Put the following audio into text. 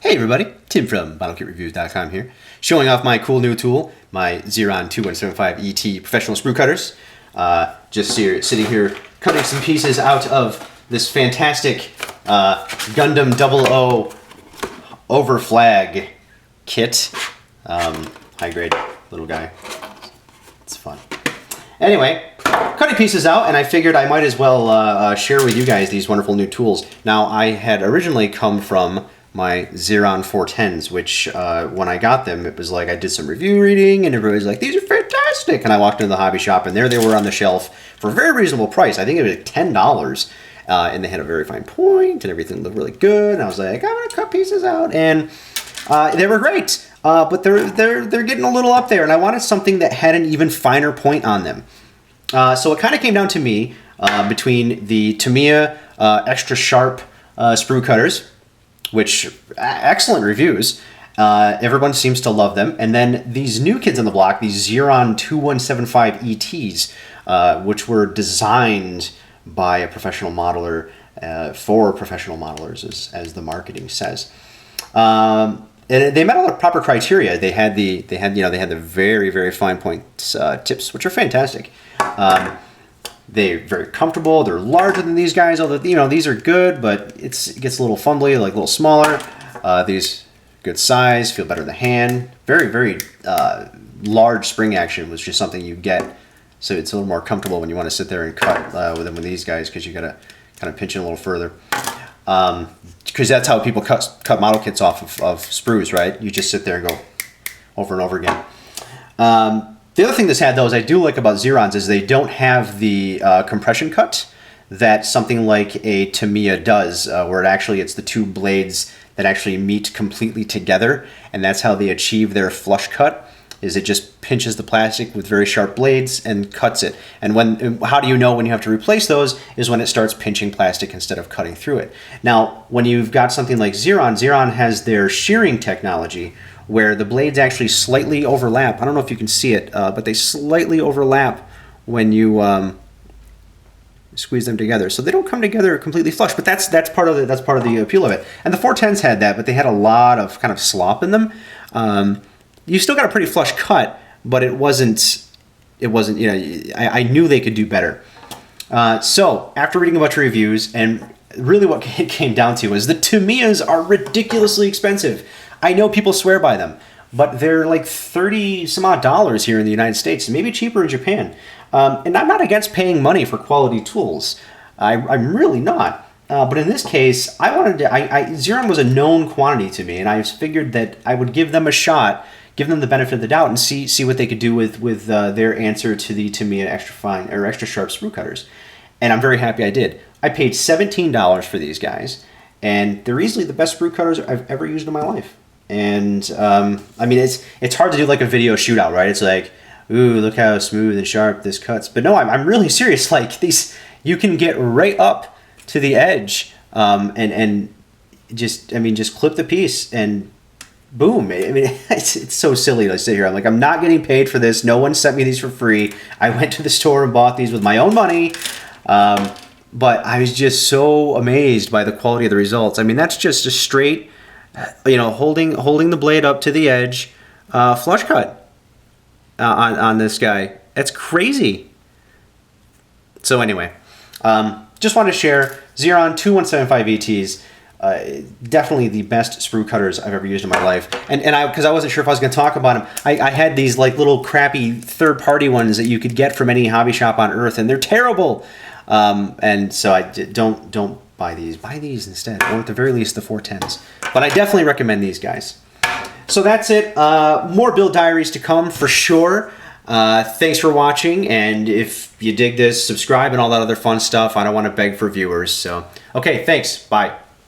Hey everybody, Tim from BottleKitReviews.com here, showing off my cool new tool, my Xuron 2175ET Professional Sprue Cutters. Just here, sitting here cutting some pieces out of this fantastic Gundam 00 Overflag kit. High grade little guy. It's fun. Anyway, cutting pieces out, and I figured I might as well share with you guys these wonderful new tools. Now, I had originally come from my Xuron 410s, which when I got them, it was like I did some review reading and everybody was like, these are fantastic. And I walked into the hobby shop and there they were on the shelf for a very reasonable price. I think it was like $10. And they had a very fine point and everything looked really good. And I was like, I'm gonna cut pieces out, and they were great. But they're getting a little up there, and I wanted something that had an even finer point on them. So it kind of came down to me between the Tamiya extra sharp sprue cutters, which excellent reviews. Everyone seems to love them. And then these new kids on the block, these Xuron 2175ETs, which were designed by a professional modeler for professional modelers, as the marketing says. And they met all the proper criteria. They had the very, very fine point tips, which are fantastic. They're very comfortable. They're larger than these guys, although these are good, but it gets a little fumbly, like a little smaller. These good size, feel better in the hand. Very, very large spring action, which is something you get, so it's a little more comfortable when you want to sit there and cut with them with these guys, because you gotta kind of pinch it a little further. Because that's how people cut model kits off of sprues, right? You just sit there and go over and over again. The other thing this had, though, is I do like about Xurons is they don't have the compression cut that something like a Tamiya does, where it's the two blades that actually meet completely together, and that's how they achieve their flush cut. Is it just pinches the plastic with very sharp blades and cuts it. And how do you know when you have to replace those is when it starts pinching plastic instead of cutting through it. Now, when you've got something like Xuron has their shearing technology where the blades actually slightly overlap. I don't know if you can see it, but they slightly overlap when you squeeze them together. So they don't come together completely flush, but that's part of the appeal of it. And the 410s had that, but they had a lot of kind of slop in them. You still got a pretty flush cut, but it wasn't, I knew they could do better. So after reading a bunch of reviews, and really what it came down to is the Tamiyas are ridiculously expensive. I know people swear by them, but they're like $30 some odd here in the United States, maybe cheaper in Japan. And I'm not against paying money for quality tools. I'm really not. But in this case, Xuron was a known quantity to me, and I figured that I would give them a shot, give them the benefit of the doubt, and see what they could do with their answer to the Tamiya extra fine or extra sharp sprue cutters. And I'm very happy I did. I paid $17 for these guys, and they're easily the best sprue cutters I've ever used in my life. And I mean, it's hard to do like a video shootout, right? It's like, ooh, look how smooth and sharp this cuts. But no, I'm really serious. Like these, you can get right up to the edge, and just clip the piece and boom. I mean, it's so silly to sit here. I'm like, I'm not getting paid for this. No one sent me these for free. I went to the store and bought these with my own money. But I was just so amazed by the quality of the results. I mean, that's just a straight, holding the blade up to the edge, flush cut on this guy. That's crazy. So anyway, just wanted to share Xuron 2175ETs. Definitely the best sprue cutters I've ever used in my life. And because I wasn't sure if I was going to talk about them, I had these like little crappy third-party ones that you could get from any hobby shop on earth, and they're terrible. And so I don't buy these. Buy these instead, or at the very least the 410s. But I definitely recommend these guys. So that's it. More build diaries to come for sure. Thanks for watching, and if you dig this, subscribe and all that other fun stuff. I don't want to beg for viewers. So, okay, thanks. Bye.